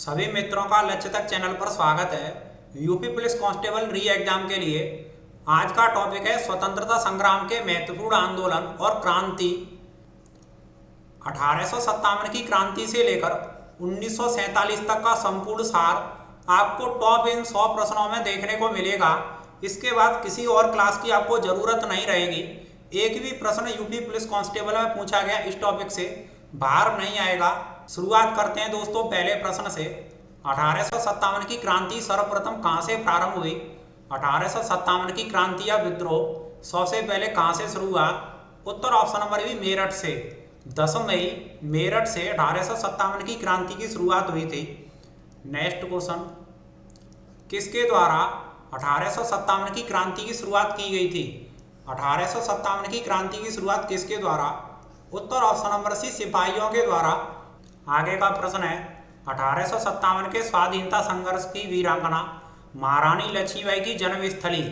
सभी मित्रों का लक्ष्य तक चैनल पर स्वागत है। यूपी पुलिस कांस्टेबल री एग्जाम के लिए आज का टॉपिक है स्वतंत्रता संग्राम के महत्वपूर्ण आंदोलन और क्रांति। 1857 की क्रांति से लेकर 1947 तक का संपूर्ण सार आपको टॉप इन 100 प्रश्नों में देखने को मिलेगा। इसके बाद किसी और क्लास की आपको जरूरत नहीं रहेगी। एक भी प्रश्न यूपी पुलिस कांस्टेबल में पूछा गया इस टॉपिक से बाहर नहीं आएगा। शुरुआत करते हैं दोस्तों पहले प्रश्न से। 1857 की क्रांति सर्वप्रथम कहां से प्रारंभ हुई? 1857 की क्रांति या विद्रोह सबसे पहले कहां से शुरू हुआ? उत्तर ऑप्शन नंबर बी मेरठ से। 10 मई मेरठ से 1857 की क्रांति की शुरुआत हुई थी। नेक्स्ट क्वेश्चन, किसके द्वारा 1857 की क्रांति की शुरुआत की गई थी? 1857 की क्रांति की शुरुआत किसके द्वारा? उत्तर ऑप्शन नंबर सी सिपाहियों के द्वारा। आगे का प्रश्न है, 1857 के स्वाधीनता संघर्ष की वीरांगना महारानी लक्ष्मीबाई की जन्मस्थली,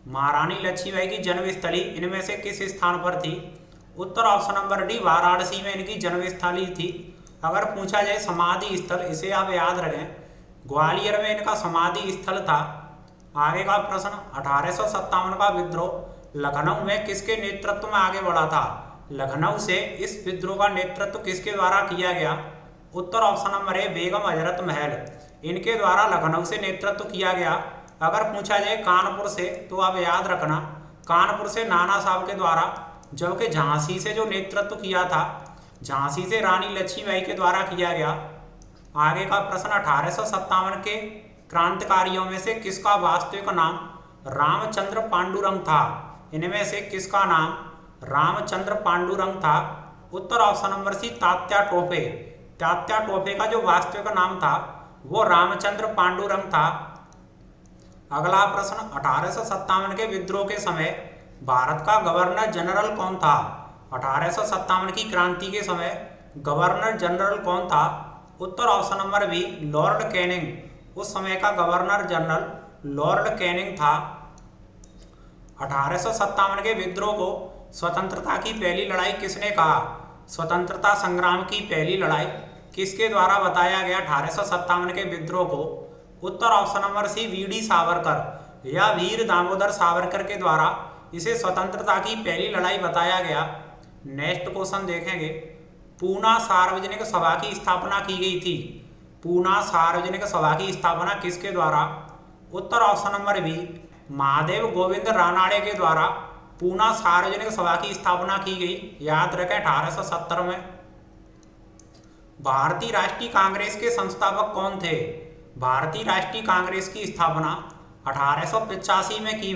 महारानी लक्ष्मीबाई की जन्मस्थली इनमें से किस स्थान पर थी? उत्तर ऑप्शन नंबर डी वाराणसी में इनकी जन्मस्थली थी। अगर पूछा जाए समाधि स्थल, इसे आप याद रखें, ग्वालियर में इनका समाधि स्थल था। आगे का प्रश्न, 1857 का विद्रोह लखनऊ में किसके नेतृत्व में आगे बढ़ा था? लखनऊ से इस विद्रोह का नेतृत्व किसके द्वारा किया गया? उत्तर ऑप्शन नंबर ए बेगम हजरत महल, इनके द्वारा लखनऊ से नेतृत्व किया गया। अगर पूछा जाए कानपुर से, तो आप याद रखना कानपुर से नाना साहब के द्वारा, जबकि झांसी से जो नेतृत्व किया था झांसी से रानी लक्ष्मीबाई के द्वारा किया गया। आगे का प्रश्न, 1857 के क्रांतिकारियों में से किसका वास्तविक नाम रामचंद्र पांडुरंग था? इनमें से किसका नाम रामचंद्र पांडुरंग था? उत्तर option number C Tatya Tope, Tatya Tope का जो वास्तविक नाम था वो रामचंद्र पांडुरंग था। अगला प्रश्न, 1857 के विद्रोह के समय भारत का गवर्नर जनरल कौन था? 1857 की क्रांति के समय गवर्नर जनरल कौन था? उत्तर option number B Lord Canning, उस समय का गवर्नर जनरल लॉर्ड कैनिंग था। 1857 के विद्रोह को स्वतंत्रता की पहली लड़ाई किसने कहा? स्वतंत्रता संग्राम की पहली लड़ाई किसके द्वारा बताया गया 1857 के विद्रोह को? उत्तर option number C VD Savarkar या वीर दामोदर सावरकर के द्वारा इसे स्वतंत्रता की पहली लड़ाई बताया गया। नेक्स्ट क्वेश्चन देखेंगे, पूना सार्वजनिक सभा की स्थापना की गई थी। पूना सार्वजनिक सभा की स्थापना किसके द्वारा? उत्तर option number B Mahadev Govind Ranade के द्वारा पूना सार्वजनिक सभा की स्थापना की गई। याद रखें 1870 में। भारतीय राष्ट्रीय कांग्रेस के संस्थापक कौन थे? भारतीय राष्ट्रीय कांग्रेस की स्थापना 1885 में की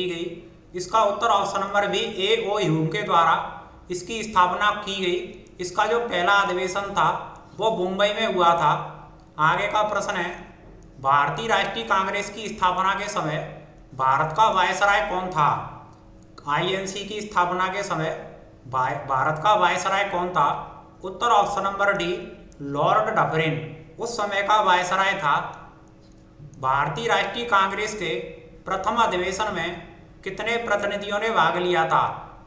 गई। इसका उत्तर ऑप्शन नंबर बी ए ओ ह्यूम के द्वारा इसकी स्थापना की गई। इसका जो पहला अधिवेशन था वो मुंबई में हुआ था। आगे का प्रश्न है, भारतीय राष्ट्रीय कांग्रेस की स्थापना के समय भारत का वायसराय कौन था? आईएनसी की स्थापना के समय भारत का वायसराय कौन था? उत्तर option number D Lord Dufferin, उस समय का वायसराय था। भारतीय राष्ट्रीय कांग्रेस के प्रथम अधिवेशन में कितने प्रतिनिधियों ने भाग लिया था?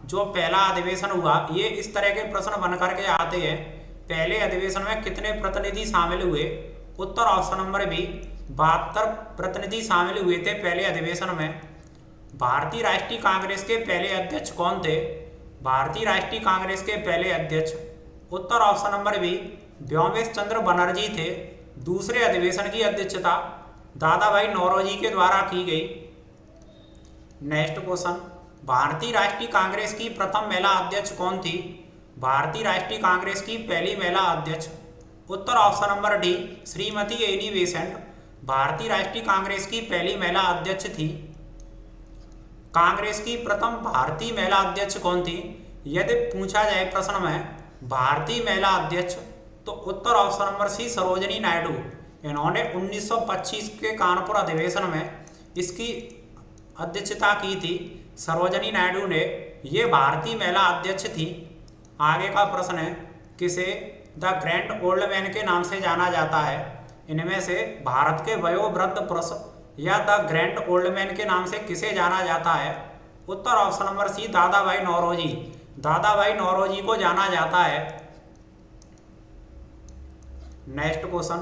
जो पहला अधिवेशन हुआ, ये इस तरह के प्रश्न बनकर के आते हैं, पहले अधिवेशन में कितने प्रतिनिधि शामिल हुए? उत्तर ऑप्शन नंबर बी 72 प्रतिनिधि शामिल हुए थे पहले अधिवेशन में। भारतीय राष्ट्रीय कांग्रेस के पहले अध्यक्ष कौन थे? भारतीय राष्ट्रीय कांग्रेस के पहले अध्यक्ष उत्तर ऑप्शन नंबर बी व्योमेश चंद्र बनर्जी थे। दूसरे अधिवेशन की अध्यक्षता दादा भाई नौरोजी के द्वारा की गई। नेक्स्ट क्वेश्चन, भारतीय राष्ट्रीय कांग्रेस की प्रथम महिला अध्यक्ष कौन थी? भारतीय राष्ट्रीय कांग्रेस की पहली महिला अध्यक्ष उत्तर option number D Shrimati Annie Besant भारतीय राष्ट्रीय कांग्रेस की पहली महिला अध्यक्ष थी। कांग्रेस की प्रथम भारतीय महिला अध्यक्ष कौन थी? यदि पूछा जाए प्रश्न में भारतीय महिला अध्यक्ष, तो उत्तर option number C Sarojini Naidu. इन्होंने 1925 के कानपुर अधिवेशन में इसकी अध्यक्षता की थी। सरोजनी नायडू ने, ये भारतीय महिला अध्यक्ष थी। आगे का प्रश्न है, किसे द ग्रैंड ओल्ड मैन के नाम से जाना जाता है? इनमें से भारत के वयोवृद्ध पुरुष या द ग्रैंड ओल्ड मैन के नाम से किसे जाना जाता है? उत्तर ऑप्शन नंबर सी दादा भाई नौरोजी, दादा भाई नौरोजी को जाना जाता है। नेक्स्ट क्वेश्चन,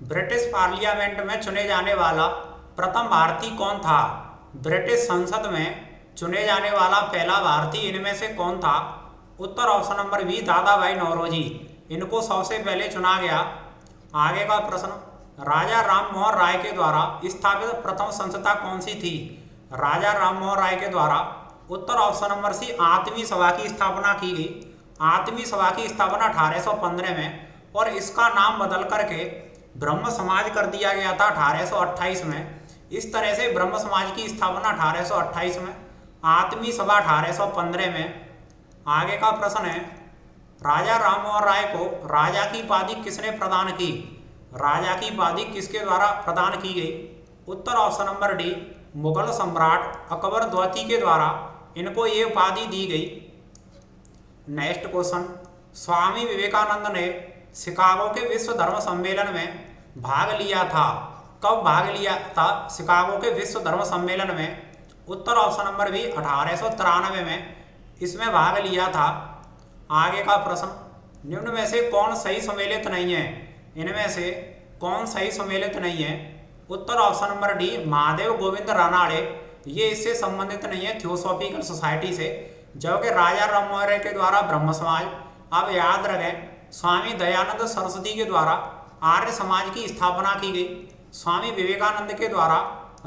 ब्रिटिश पार्लियामेंट में चुने जाने वाला प्रथम भारतीय कौन था? ब्रिटिश संसद में चुने जाने वाला पहला भारतीय इनमें से कौन था? उत्तर ऑप्शन नंबर बी दादा भाई नौरोजी, इनको सबसे पहले चुना गया। आगे का प्रश्न, राजा राम मोहन राय के द्वारा स्थापित प्रथम संस्था कौन सी थी? राजा राम मोहन राय के द्वारा उत्तर ऑप्शन नंबर सी आठवीं सभा की स्थापना की गई। आठवीं सभा की स्थापना 1815 में, और इसका नाम बदल करके ब्रह्म समाज कर दिया गया था 1828 में। इस तरह से ब्रह्म समाज की स्थापना 1828 में, आठवीं सभा 1815 में। आगे का प्रश्न है, राजा राम मोहन राय को राजा की उपाधि किसने प्रदान की? राजा की उपाधि किसके द्वारा प्रदान की गई? उत्तर ऑप्शन नंबर डी मुगल सम्राट अकबर द्वितीय के द्वारा इनको ये उपाधि दी गई। नेक्स्ट क्वेश्चन, स्वामी विवेकानंद ने शिकागो के विश्व धर्म सम्मेलन में भाग लिया था। कब भाग लिया था शिकागो के विश्व धर्म सम्मेलन में? उत्तर ऑप्शन नंबर बी 1893 में इसमें भाग लिया था। आगे का प्रश्न, निम्न में से कौन सही सम्मिलित नहीं है? इनमें से कौन सही सम्मिलित नहीं है? उत्तर option number D Mahadev Govind Ranade, ये इससे संबंधित नहीं है थियोसॉफिकल सोसाइटी से। जबकि राजा राम मोहन राय के द्वारा ब्रह्म समाज, अब याद रखें स्वामी दयानंद सरस्वती के द्वारा आर्य समाज की स्थापना की गई। स्वामी विवेकानंद के द्वारा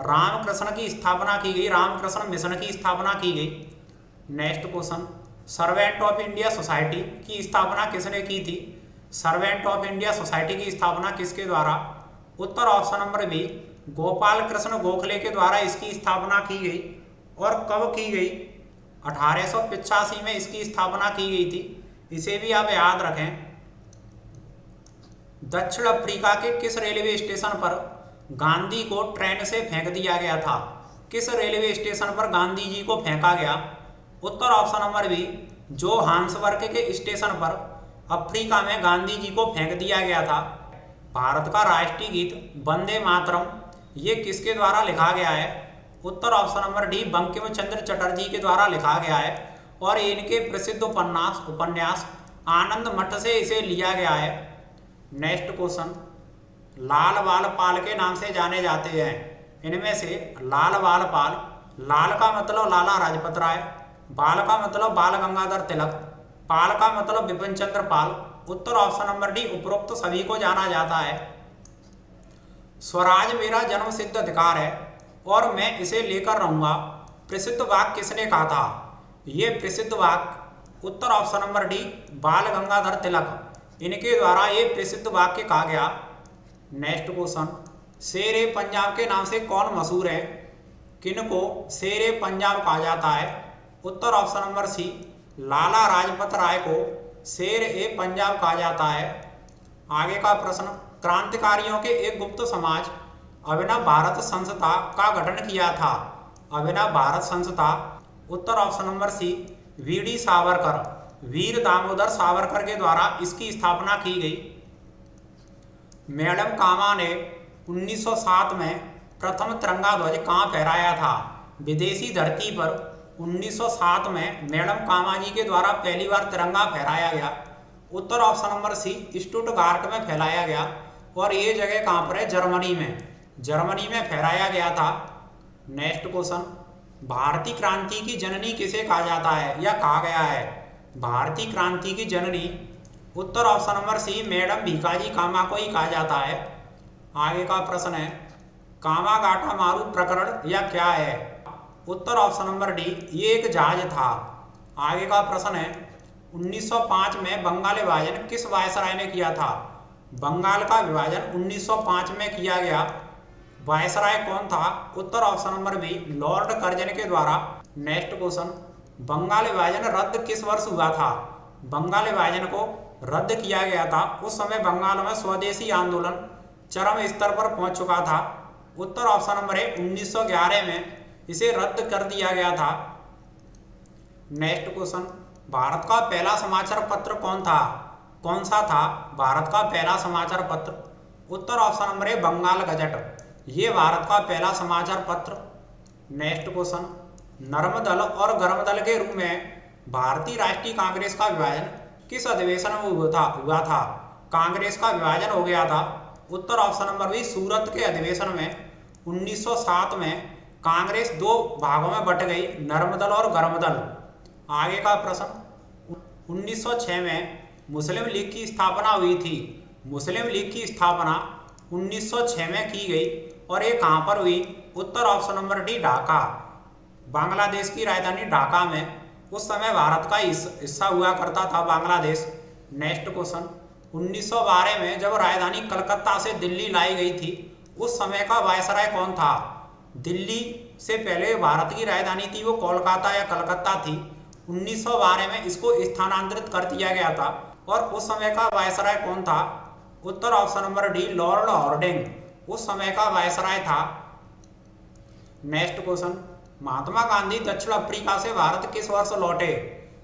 रामकृष्ण की स्थापना की गई, रामकृष्ण मिशन की स्थापना की गई। Next question, servant of India society की स्थापना किसने की थी? सर्वेंट ऑफ इंडिया सोसाइटी की स्थापना किसके द्वारा? उत्तर option number B Gopal Krishna Gokhale के द्वारा इसकी स्थापना की गई। और कब की गई? 1885 में इसकी स्थापना की गई थी। इसे भी आप याद रखें। दक्षिण अफ्रीका के किस रेलवे स्टेशन पर गांधी को ट्रेन से फेंक दिया गया था? किस रेलवे स्टेशन पर गांधी जी को फेंका गया? उत्तर ऑप्शन नंबर बी जोहान्सबर्ग के स्टेशन पर अफ्रीका में गांधी जी को फेंक दिया गया था। भारत का राष्ट्रीय गीत वंदे मातरम, ये किसके द्वारा लिखा गया है? उत्तर option number D Bankim Chandra Chatterjee के द्वारा लिखा गया है। और इनके प्रसिद्ध उपन्यास आनंद मठ से इसे लिया गया है। नेक्स्ट क्वेश्चन, लाल बाल पाल के नाम से जाने जाते हैं। इनमें से लाल बाल पाल, लाल का मतलब लाला लाजपत राय, बाल का मतलब बाल गंगाधर तिलक, पाल का मतलब बिपिन चंद्र पाल। उत्तर ऑप्शन नंबर डी उपरोक्त सभी को जाना जाता है। स्वराज मेरा जन्म सिद्ध अधिकार है और मैं इसे लेकर रहूंगा, प्रसिद्ध वाक्य किसने कहा था? ये प्रसिद्ध वाक्य उत्तर ऑप्शन नंबर डी बाल गंगाधर तिलक, इनके द्वारा ये प्रसिद्ध वाक्य कहा गया। नेक्स्ट क्वेश्चन, शेरे पंजाब के नाम से कौन मशहूर है? किनको शेरे पंजाब कहा जाता है? उत्तर ऑप्शन नंबर सी लाला लाजपत राय को शेर ए पंजाब कहा जाता है। आगे का प्रश्न, क्रांतिकारियों के एक गुप्त समाज अभिनव भारत संस्था का गठन किया था। अभिनव भारत संस्था, उत्तर option number C VD Savarkar, Veer Damodar Savarkar के द्वारा इसकी स्थापना की गई। मैडम कामा ने 1907 में प्रथम तिरंगा ध्वज कहाँ फहराया था? विदेशी धरती पर 1907 में मैडम कामा जी के द्वारा पहली बार तिरंगा फहराया गया। उत्तर ऑप्शन नंबर सी स्टुटगार्ट में फैलाया गया। और ये जगह कहाँ पर है? जर्मनी में, जर्मनी में फहराया गया था। नेक्स्ट क्वेश्चन, भारतीय क्रांति की जननी किसे कहा जाता है या कहा गया है? भारतीय क्रांति की जननी, उत्तर option number C madam Bhikaji Cama को ही कहा जाता है। आगे का प्रश्न है, कामागाटा मारू प्रकरण या क्या है? उत्तर ऑप्शन नंबर डी ये एक जहाज था। आगे का प्रश्न है, 1905 में बंगाल विभाजन किस वायसराय ने किया था? बंगाल का विभाजन 1905 में किया गया। वायसराय कौन था? उत्तर option number B Lord Curzon के द्वारा। नेक्स्ट क्वेश्चन, बंगाल विभाजन रद्द किस वर्ष हुआ था? बंगाल विभाजन को रद्द किया गया था उस समय बंगाल में स्वदेशी आंदोलन चरम स्तर पर पहुंच चुका था। उत्तर ऑप्शन नंबर है 1911 में इसे रद्द कर दिया गया था। नेक्स्ट क्वेश्चन, भारत का पहला समाचार पत्र कौन सा था? भारत का पहला समाचार पत्र, उत्तर ऑप्शन नंबर है बंगाल गजट, ये भारत का पहला समाचार पत्र। नेक्स्ट क्वेश्चन, नर्म दल और गर्म दल के रूप में भारतीय राष्ट्रीय कांग्रेस का विभाजन किस अधिवेशन में हुआ था? कांग्रेस का विभाजन हो गया था उत्तर ऑप्शन नंबर बी सूरत के अधिवेशन में 1907 में कांग्रेस दो भागों में बट गई, नर्मदल और गर्मदल। आगे का प्रश्न, 1906 में मुस्लिम लीग की स्थापना हुई थी। मुस्लिम लीग की स्थापना 1906 में की गई और ये कहाँ पर हुई? उत्तर option number D Dhaka. Bangladesh की राजधानी ढाका में उस समय भारत का हिस्सा हुआ करता था बांग्लादेश। नेक्स्ट क्वेश्चन, 1912 में जब राजधानी कलकत्ता से दिल्ली लाई गई थी उस समय का वायसराय कौन था? दिल्ली से पहले भारत की राजधानी थी वो कोलकाता या कलकत्ता थी। 1912 में इसको स्थानांतरित कर दिया गया था और उस समय का वायसराय कौन था? उत्तर option number D Lord Hardinge उस समय का वायसराय था। नेक्स्ट क्वेश्चन, महात्मा गांधी दक्षिण अफ्रीका से भारत किस वर्ष लौटे?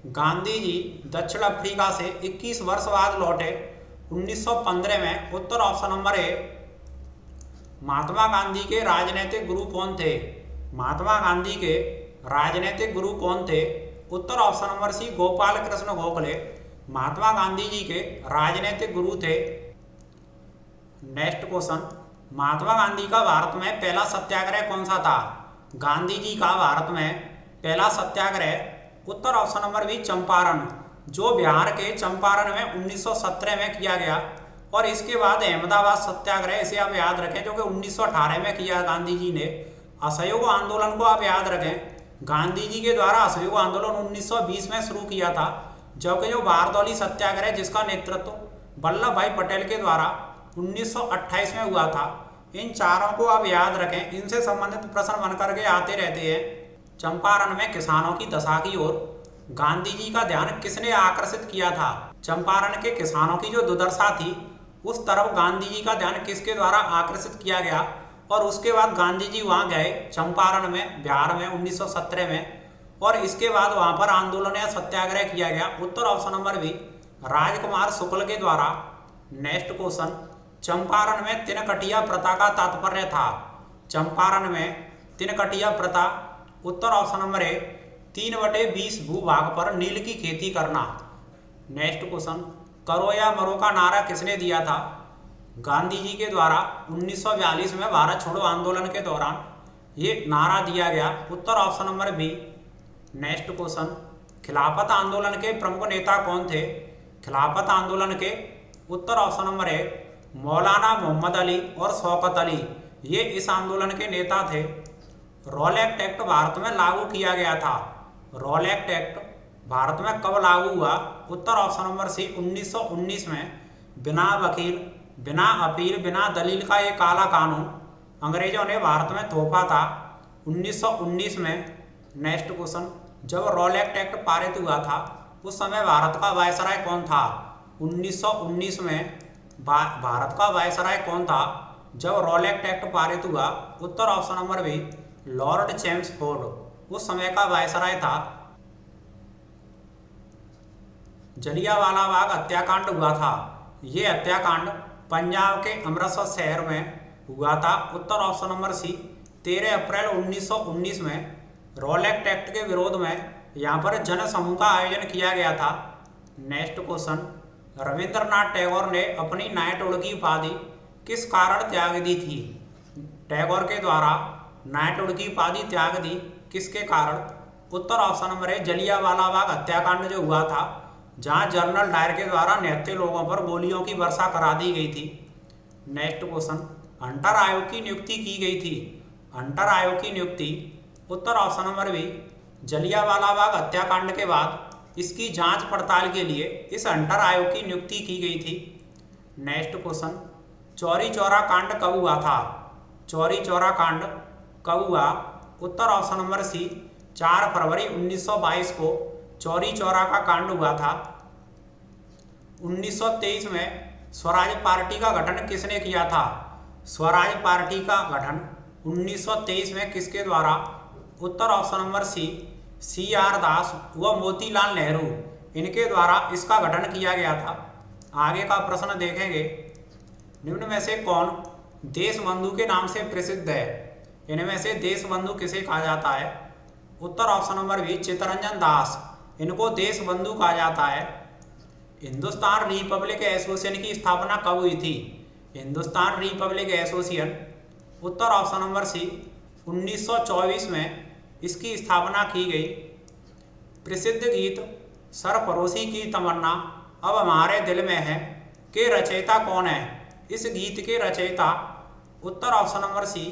गांधी जी दक्षिण अफ्रीका से 21 वर्ष बाद लौटे, 1915 में। उत्तर ऑप्शन नंबर ए। महात्मा गांधी के राजनीतिक गुरु कौन थे? महात्मा गांधी के राजनीतिक गुरु कौन थे? उत्तर option number C Gopal Krishna Gokhale Mahatma Gandhi ji के राजनीतिक गुरु थे। नेक्स्ट क्वेश्चन, महात्मा गांधी का भारत में पहला सत्याग्रह कौन सा था? गांधी जी का भारत में पहला सत्याग्रह उत्तर ऑप्शन नंबर बी चंपारण, जो बिहार के चंपारण में 1917 में किया गया। और इसके बाद अहमदाबाद सत्याग्रह, इसे आप याद रखें, जो कि 1918 में किया गांधी जी ने। असहयोग आंदोलन को आप याद रखें, गांधी जी के द्वारा असहयोग आंदोलन 1920 में शुरू किया था, जबकि जो बारदौली सत्याग्रह जिसका नेतृत्व वल्लभ भाई पटेल के द्वारा 1928 में हुआ था। इन चारों को आप याद रखें, इनसे संबंधित प्रश्न बन करके आते रहते हैं। चंपारण में किसानों की दशा की ओर गांधी जी का ध्यान किसने आकर्षित किया था? चंपारण के किसानों की जो दुर्दशा थी उस तरफ गांधी जी का ध्यान किसके द्वारा आकर्षित किया गया? और उसके बाद गांधी जी वहां गए चंपारण में, बिहार में 1917 में, और इसके बाद वहां पर आंदोलन या सत्याग्रह किया गया। उत्तर ऑप्शन नंबर बी राजकुमार शुक्ल के द्वारा। नेक्स्ट क्वेश्चन, चंपारण में तिनकटिया प्रथा का तात्पर्य था? चंपारण में तिनकटिया प्रथा उत्तर ऑप्शन नंबर ए 3/20 भूभाग पर नील की खेती करना। नेक्स्ट क्वेश्चन, करो या मरो का नारा किसने दिया था? गांधी जी के द्वारा 1942 में भारत छोड़ो आंदोलन के दौरान ये नारा दिया गया। उत्तर option number B. Next question, Khilafat आंदोलन के प्रमुख नेता कौन थे? खिलाफत आंदोलन के उत्तर ऑप्शन नंबर ए मौलाना मोहम्मद अली और शौकत अली, ये इस आंदोलन के नेता थे। रॉल एक्ट एक्ट भारत में लागू किया गया था। रॉल एक्ट एक्ट भारत में कब लागू हुआ? उत्तर ऑप्शन नंबर सी 1919 में। बिना वकील, बिना अपील, बिना दलील का ये काला कानून अंग्रेजों ने भारत में थोपा था 1919 में। नेक्स्ट क्वेश्चन, जब रॉल एक्ट पारित हुआ था उस समय भारत का वायसराय कौन था? 1919 में भारत का वायसराय कौन था जब रॉल एक्ट पारित हुआ? उत्तर option number B Lord Chelmsford उस समय का वायसराय था। जलियांवाला बाग हत्याकांड हुआ था, ये हत्याकांड पंजाब के अमृतसर शहर में हुआ था। उत्तर ऑप्शन नंबर सी 13 अप्रैल 1919 में रॉल एक्ट के विरोध में यहाँ पर जन समूह का आयोजन किया गया था। नेक्स्ट क्वेश्चन, रविंद्रनाथ टैगोर ने अपनी नाइटहुड की उपाधि किस कारण त्याग दी थी? टैगोर के द्वारा नाइटहुड की उपाधि त्याग दी किसके कारण? उत्तर ऑप्शन नंबर है जलियांवाला बाग हत्याकांड जो हुआ था, जहां जनरल डायर के द्वारा निहत्थे लोगों पर गोलियों की वर्षा करा दी गई थी। नेक्स्ट क्वेश्चन, हंटर आयोग की नियुक्ति की गई थी। हंटर आयोग की नियुक्ति उत्तर option number B Jallianwala Bagh हत्याकांड के बाद इसकी जांच पड़ताल के लिए इस हंटर आयोग की नियुक्ति की गई थी। नेक्स्ट क्वेश्चन, चौरी चौरा कांड कब हुआ था? चौरी चौरा कांड कब हुआ? उत्तर ऑप्शन नंबर सी 4 फरवरी 1922 को चौरी चौरा का कांड हुआ था। 1923 में स्वराज पार्टी का गठन किसने किया था? स्वराज पार्टी का गठन 1923 में किसके द्वारा? उत्तर ऑप्शन नंबर सी आर दास व मोतीलाल नेहरू, इनके द्वारा इसका गठन किया गया था। आगे का प्रश्न देखेंगे, निम्न में से कौन देशबंधु के नाम से प्रसिद्ध है? इनमें से देशबंधु किसे कहा जाता है? उत्तर option number B Chittaranjan Das, इनको देशबंधु कहा जाता है। हिंदुस्तान रिपब्लिक एसोसिएशन की स्थापना कब हुई थी? Hindustan republic association. उत्तर ऑप्शन नंबर सी 1924 में इसकी स्थापना की गई। प्रसिद्ध गीत सरफरोशी की तमन्ना अब हमारे दिल में है के रचयिता कौन है? इस गीत के रचयिता उत्तर ऑप्शन नंबर सी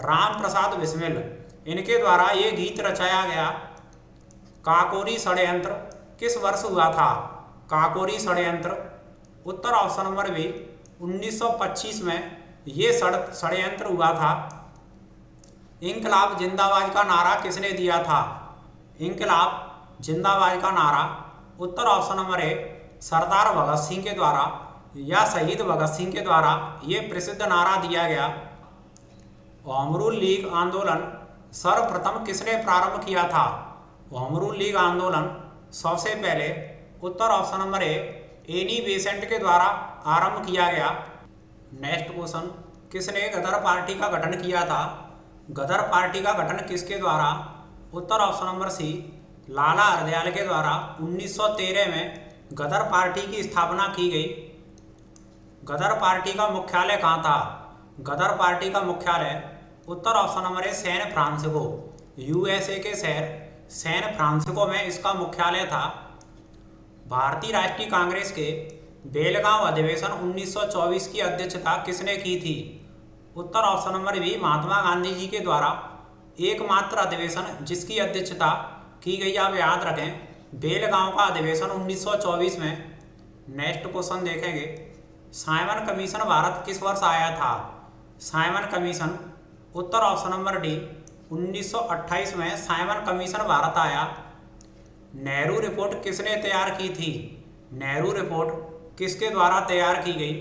राम प्रसाद बिस्मिल। इनके द्वारा ये गीत रचाया गया। काकोरी षड्यंत्र किस वर्ष हुआ था? काकोरी षड्यंत्र उत्तर ऑप्शन नंबर बी 1925 में ये षड्यंत्र हुआ था। इंकलाब जिंदाबाद का नारा किसने दिया था? इंकलाब जिंदाबाद का नारा उत्तर ऑप्शन नंबर ए सरदार भगत सिंह के द्वारा या शहीद भगत सिंह के द्वारा ये प्रसिद्ध नारा दिया गया। होम रूल लीग आंदोलन सर्वप्रथम किसने प्रारंभ किया था? होम रूल लीग आंदोलन सबसे पहले उत्तर option number A Annie Besant के द्वारा आरंभ किया गया। नेक्स्ट क्वेश्चन, किसने गदर पार्टी का गठन किया था? गदर पार्टी का गठन किसके द्वारा? उत्तर ऑप्शन नंबर सी लाला हरदयाल के द्वारा 1913 में गदर पार्टी की स्थापना की गई। गदर पार्टी का मुख्यालय कहाँ था? गदर पार्टी का मुख्यालय उत्तर ऑप्शन नंबर है सैन फ्रांसिस्को। यूएसए के शहर सैन फ्रांसिस्को में इसका मुख्यालय था। भारतीय राष्ट्रीय कांग्रेस के बेलगांव अधिवेशन 1924 की अध्यक्षता किसने की थी? उत्तर ऑप्शन नंबर बी महात्मा गांधी जी के द्वारा। एकमात्र अधिवेशन जिसकी अध्यक्षता की गई, आप याद रखें, बेलगांव का अधिवेशन 1924 में। नेक्स्ट क्वेश्चन देखेंगे, साइमन कमीशन भारत किस वर्ष आया था? साइमन कमीशन उत्तर ऑप्शन नंबर डी 1928 में साइमन कमीशन भारत आया। नेहरू रिपोर्ट किसने तैयार की थी? नेहरू रिपोर्ट किसके द्वारा तैयार की गई?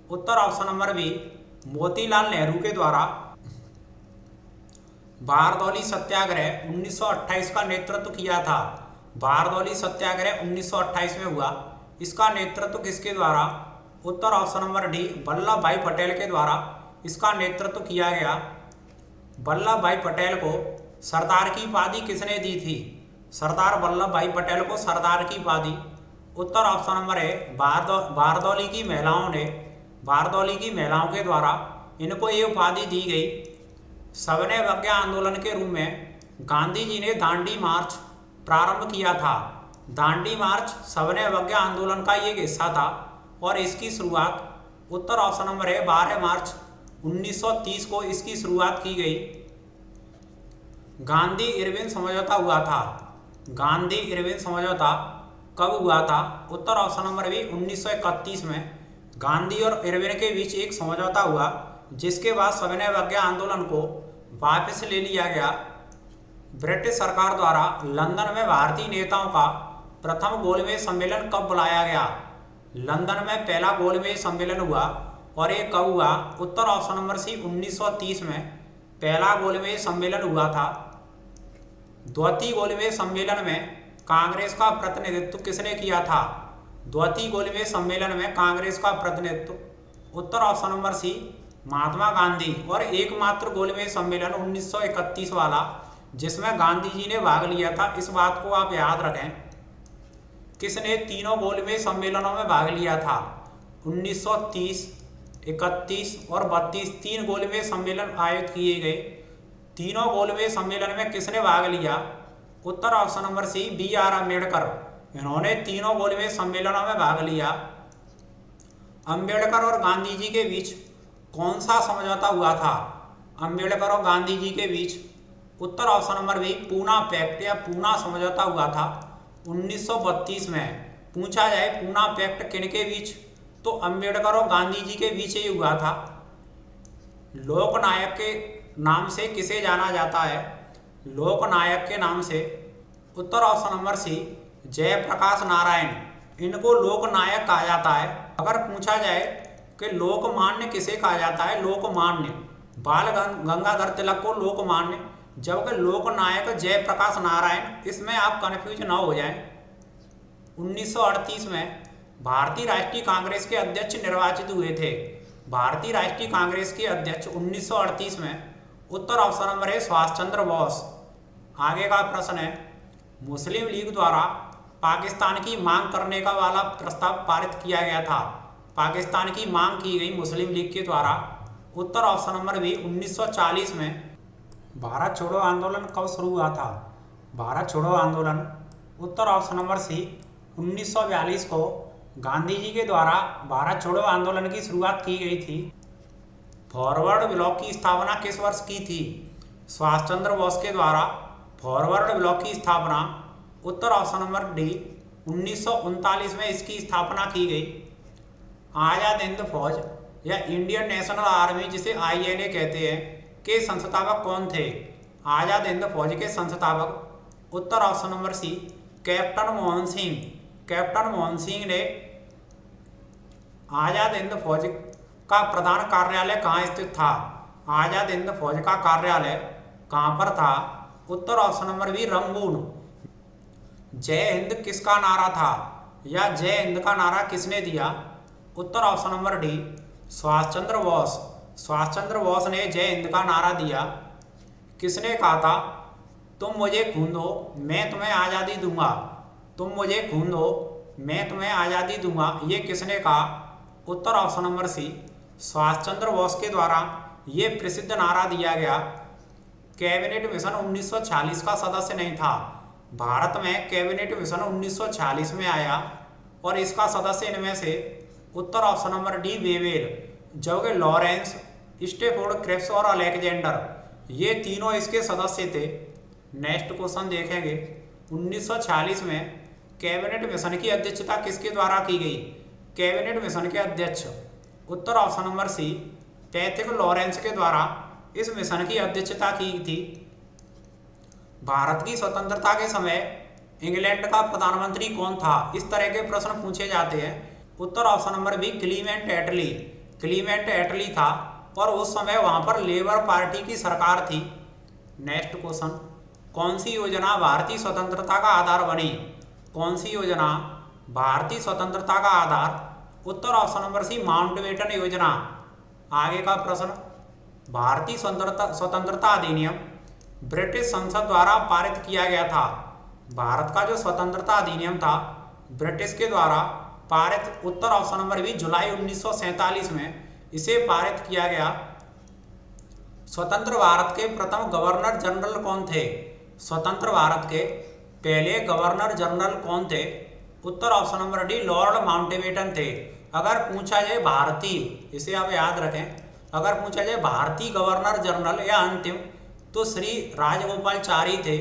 उत्तर option number B Motilal Nehru के द्वारा। बारदौली सत्याग्रह 1928 का नेतृत्व किया था। बारदौली सत्याग्रह 1928 में हुआ। इसका नेतृत्व किसके द्वारा? उत्तर ऑप्शन नंबर डी वल्लभ भाई पटेल के द्वारा इसका नेतृत्व किया गया। वल्लभ भाई पटेल को सरदार की उपाधि किसने दी थी? सरदार वल्लभ भाई पटेल को सरदार की उपाधि उत्तर ऑप्शन नंबर है बारदौली की महिलाओं ने, बारदौली की महिलाओं के द्वारा इनको ये उपाधि दी गई। सविनय अवज्ञा आंदोलन के रूप में गांधी जी ने दांडी मार्च प्रारंभ किया था। दांडी मार्च सविनय अवज्ञा आंदोलन का एक हिस्सा था और इसकी शुरुआत उत्तर ऑप्शन नंबर है 12 मार्च 1930 को इसकी शुरुआत की गई। गांधी इरविन समझौता हुआ था। गांधी इरविन समझौता कब हुआ था? उत्तर ऑप्शन नंबर बी 1931 में गांधी और इरविन के बीच एक समझौता हुआ, जिसके बाद सविनय अवज्ञा आंदोलन को वापस ले लिया गया। ब्रिटिश सरकार द्वारा लंदन में भारतीय नेताओं का प्रथम गोलमेज सम्मेलन कब बुलाया गया? लंदन में पहला गोलमेज सम्मेलन हुआ और ये कब हुआ? उत्तर ऑप्शन नंबर सी 1930 में पहला गोलमेज सम्मेलन हुआ था। द्वितीय गोलमेज सम्मेलन में कांग्रेस का प्रतिनिधित्व किसने किया था? द्वितीय गोलमेज सम्मेलन में कांग्रेस का प्रतिनिधित्व उत्तर ऑप्शन नंबर सी महात्मा गांधी। और एकमात्र गोलमेज सम्मेलन 1931 वाला जिसमें गांधी जी ने भाग लिया था, इस बात को आप याद रखें। किसने तीनों गोलमेज सम्मेलनों में भाग लिया था? 1930, 31 और 32 तीन गोलमेज सम्मेलन आयोजित किए गए। तीनों गोलमेज सम्मेलन में किसने भाग लिया? उत्तर option number C BR Ambedkar. इन्होंने तीनों गोलमेज सम्मेलनों में भाग लिया। अम्बेडकर और गांधी जी के बीच कौन सा समझौता हुआ था? अम्बेडकर और गांधी जी के बीच उत्तर option number B Poona pact या पूना समझौता हुआ था 1932 में। पूछा जाए पूना पैक्ट किनके बीच, तो अम्बेडकर और गांधी जी के बीच ही हुआ था। लोकनायक के नाम से किसे जाना जाता है? लोकनायक के नाम से उत्तर option number C Jayaprakash Narayan. इनको लोकनायक कहा जाता है। अगर पूछा जाए कि लोकमान्य किसे कहा जाता है? लोकमान्य बाल गंगाधर तिलक को लोकमान्य, जबकि लोकनायक जयप्रकाश नारायण। इसमें आप कन्फ्यूज ना हो जाएं। 1938 में भारतीय राष्ट्रीय कांग्रेस के अध्यक्ष निर्वाचित हुए थे। भारतीय राष्ट्रीय कांग्रेस के अध्यक्ष 1938 में उत्तर ऑप्शन नंबर है सुभाष चंद्र बोस। आगे का प्रश्न है, मुस्लिम लीग द्वारा पाकिस्तान की मांग करने का वाला प्रस्ताव पारित किया गया था। पाकिस्तान की मांग की गई मुस्लिम लीग के द्वारा? उत्तर ऑप्शन नंबर बी 1940 में। भारत छोड़ो आंदोलन कब शुरू हुआ था? भारत छोड़ो आंदोलन उत्तर ऑप्शन नंबर सी 1942 को गांधी जी के द्वारा भारत छोड़ो आंदोलन की शुरुआत की गई थी। फॉरवर्ड ब्लॉक की स्थापना किस वर्ष की थी? सुभाष चंद्र बोस के द्वारा फॉरवर्ड ब्लॉक की स्थापना उत्तर ऑप्शन नंबर डी 1939 में इसकी स्थापना की गई। आजाद हिंद फौज या इंडियन नेशनल आर्मी जिसे INA कहते हैं के संस्थापक कौन थे? आजाद हिंद फौज के संस्थापक उत्तर option number C captain Mohan Singh. Captain Mohan Singh ने आजाद हिंद फौज का प्रधान कार्यालय कहाँ स्थित था? आजाद हिंद फौज का कार्यालय कहाँ पर था? उत्तर ऑप्शन नंबर बी रंगून। जय हिंद किसका नारा था या जय हिंद का नारा किसने दिया? उत्तर option number D Subhash Chandra Bose. Subhash Chandra Bose ने जय हिंद का नारा दिया। किसने कहा था तुम मुझे खून दो मैं तुम्हें आज़ादी दूंगा? तुम मुझे खून दो मैं तुम्हें आज़ादी दूंगा, ये किसने कहा? उत्तर ऑप्शन नंबर सी सुभाष चंद्र बोस के द्वारा ये प्रसिद्ध नारा दिया गया। कैबिनेट मिशन 1946 का सदस्य नहीं था। भारत में कैबिनेट मिशन 1946 में आया और इसका सदस्य इनमें से उत्तर ऑप्शन नंबर डी वेवेल, जबकि लॉरेंस, स्टेफोर्ड क्रिप्स और अलेक्जेंडर ये तीनों इसके सदस्य थे। नेक्स्ट क्वेश्चन देखेंगे 1946 में कैबिनेट मिशन की अध्यक्षता किसके द्वारा की गई? कैबिनेट मिशन के अध्यक्ष उत्तर option number C Pethick Lawrence के द्वारा इस मिशन की अध्यक्षता की थी। भारत की स्वतंत्रता के समय इंग्लैंड का प्रधानमंत्री कौन था? इस तरह के प्रश्न पूछे जाते हैं। उत्तर ऑप्शन नंबर बी क्लीमेंट एटली। क्लीमेंट एटली था और उस समय वहां पर लेबर पार्टी की सरकार थी। नेक्स्ट क्वेश्चन कौन सी योजना भारतीय स्वतंत्रता का आधार बनी? कौन सी योजना भारतीय स्वतंत्रता का आधार? उत्तर ऑप्शन नंबर सी माउंटबेटन योजना। आगे का प्रश्न भारतीय स्वतंत्रता अधिनियम ब्रिटिश संसद द्वारा पारित किया गया था। भारत का जो स्वतंत्रता अधिनियम था ब्रिटिश के द्वारा पारित उत्तर ऑप्शन नंबर बी जुलाई 1947 में इसे पारित किया गया। स्वतंत्र भारत के प्रथम गवर्नर जनरल कौन थे? स्वतंत्र भारत के पहले गवर्नर जनरल कौन थे? उत्तर option number D Lord Mountbatten थे। अगर पूछा जाए भारतीय, इसे आप याद रखें, अगर पूछा जाए भारतीय गवर्नर जनरल या अंतिम तो श्री राजगोपालचारी थे।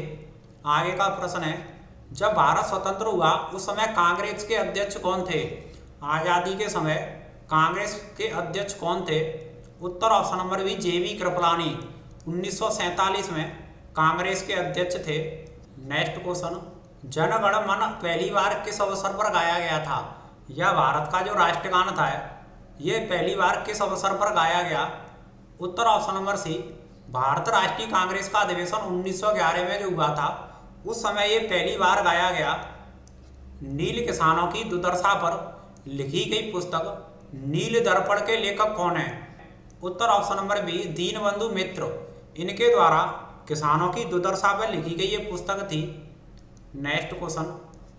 आगे का प्रश्न है जब भारत स्वतंत्र हुआ उस समय कांग्रेस के अध्यक्ष कौन थे? आज़ादी के समय कांग्रेस के अध्यक्ष कौन थे? उत्तर option number B JB Kripalani 1947 में कांग्रेस के अध्यक्ष थे। नेक्स्ट क्वेश्चन जन गण मन पहली बार किस अवसर पर गाया गया था? यह भारत का जो राष्ट्रगान था ये पहली बार किस अवसर पर गाया गया? उत्तर ऑप्शन नंबर सी भारत राष्ट्रीय कांग्रेस का अधिवेशन 1911 में जो हुआ था उस समय ये पहली बार गाया गया। नील किसानों की दुर्दशा पर लिखी गई पुस्तक नील दर्पण के लेखक कौन है? उत्तर ऑप्शन नंबर बी दीनबंधु मित्र। इनके द्वारा किसानों की दुर्दशा पर लिखी गई ये पुस्तक थी। नेक्स्ट क्वेश्चन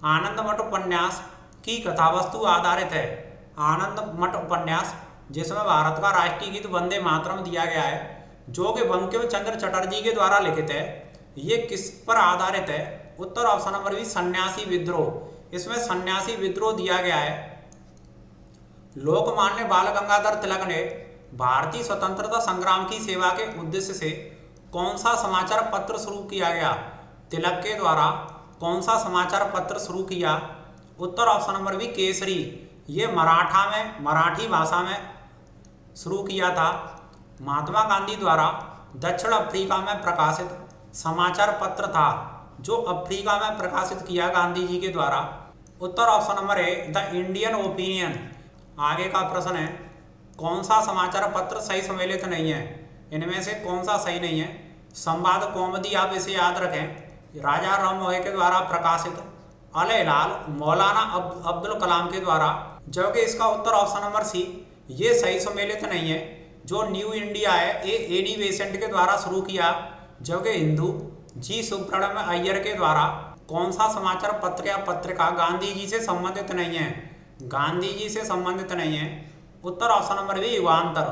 आनंद मठ उपन्यास की कथावस्तु आधारित है। आनंद मठ उपन्यास जिसमें भारत का राष्ट्रीय गीत वंदे मातरम दिया गया है जो कि बंकिम चंद्र चटर्जी के द्वारा लिखित है, ये किस पर आधारित है? उत्तर ऑप्शन नंबर बी सन्यासी विद्रोह। इसमें सन्यासी विद्रोह दिया गया है। लोकमान्य बाल गंगाधर तिलक ने भारतीय स्वतंत्रता संग्राम की सेवा के उद्देश्य से कौन सा समाचार पत्र शुरू किया गया? तिलक के द्वारा कौन सा समाचार पत्र शुरू किया? उत्तर ऑप्शन नंबर बी केसरी। ये मराठी भाषा में शुरू किया था। महात्मा गांधी द्वारा दक्षिण अफ्रीका में प्रकाशित समाचार पत्र था जो अफ्रीका में प्रकाशित किया गांधी जी के द्वारा। उत्तर option number A the Indian opinion. आगे का प्रश्न है कौन सा समाचार पत्र सही सम्मिलित नहीं है? इनमें से कौन सा सही नहीं है? संवाद कौमुदी, आप इसे याद रखें, राजा राम मोहन के द्वारा प्रकाशित। अल हिलाल मौलाना अब्दुल कलाम के द्वारा, जबकि इसका उत्तर ऑप्शन नंबर सी ये सही सम्मिलित नहीं है। जो न्यू इंडिया है ये एनी बेसेंट के द्वारा शुरू किया, जबकि हिंदू जी सुब्रमण्यम अय्यर के द्वारा। कौन सा समाचार पत्र या पत्रिका गांधी जी से संबंधित नहीं है? गांधी जी से संबंधित नहीं है। उत्तर ऑप्शन नंबर बी युगांतर,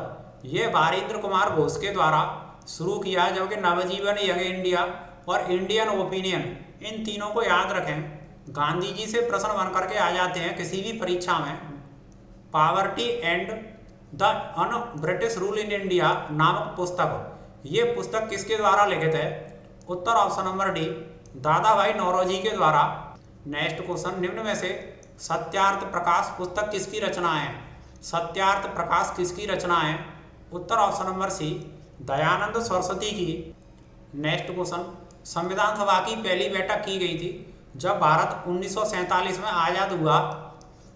ये बारिंद्र कुमार घोष के द्वारा शुरू किया है, जबकि नवजीवन, यंग इंडिया और इंडियन ओपिनियन, इन तीनों को याद रखें। गांधी जी से प्रश्न बन करके आ जाते हैं किसी भी परीक्षा में। Poverty and the un British rule in India नामक पुस्तक, ये पुस्तक किसके द्वारा लिखित है? उत्तर ऑप्शन नंबर डी दादा भाई नौरोजी के द्वारा। नेक्स्ट क्वेश्चन, निम्न में से सत्यार्थ प्रकाश पुस्तक किसकी रचना है? सत्यार्थ प्रकाश किसकी रचना है? उत्तर option number C Dayanand Saraswati की। नेक्स्ट क्वेश्चन, संविधान सभा की पहली बैठक की गई थी जब भारत 1947 में आज़ाद हुआ।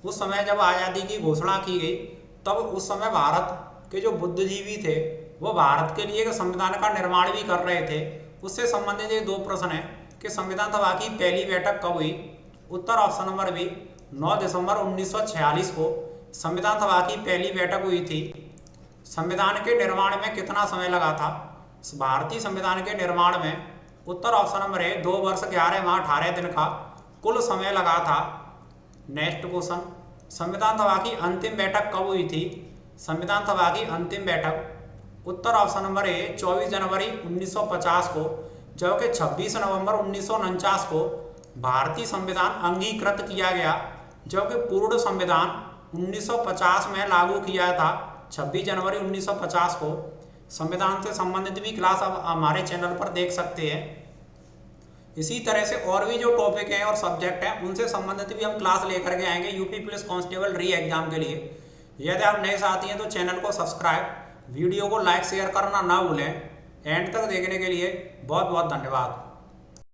उस समय जब आज़ादी की घोषणा की गई, तब उस समय भारत के जो बुद्धिजीवी थे वो भारत के लिए संविधान का निर्माण भी कर रहे थे। उससे संबंधित ये दो प्रश्न हैं कि संविधान सभा की पहली बैठक कब हुई? उत्तर ऑप्शन नंबर बी 9 दिसंबर 1946 को संविधान सभा की पहली बैठक हुई थी। संविधान के निर्माण में कितना समय लगा था भारतीय संविधान के निर्माण में? उत्तर ऑप्शन नंबर ए 2 वर्ष 11 माह 18 दिन का कुल समय लगा था। नेक्स्ट क्वेश्चन, संविधान सभा की अंतिम बैठक कब हुई थी? संविधान सभा की अंतिम बैठक उत्तर ऑप्शन नंबर ए 24 जनवरी 1950 को, जबकि 26 नवंबर 1949 को भारतीय संविधान अंगीकृत किया गया, जबकि पूर्ण संविधान 1950 में लागू किया था 26 जनवरी 1950 को। संविधान से संबंधित भी क्लास अब हमारे चैनल पर देख सकते हैं। इसी तरह से और भी जो टॉपिक हैं और सब्जेक्ट हैं उनसे संबंधित भी हम क्लास लेकर के आएंगे यूपी पुलिस कांस्टेबल री एग्जाम के लिए। यदि आप नए साथी हैं तो चैनल को सब्सक्राइब, वीडियो को लाइक शेयर करना ना भूलें। एंड तक देखने के लिए बहुत बहुत धन्यवाद।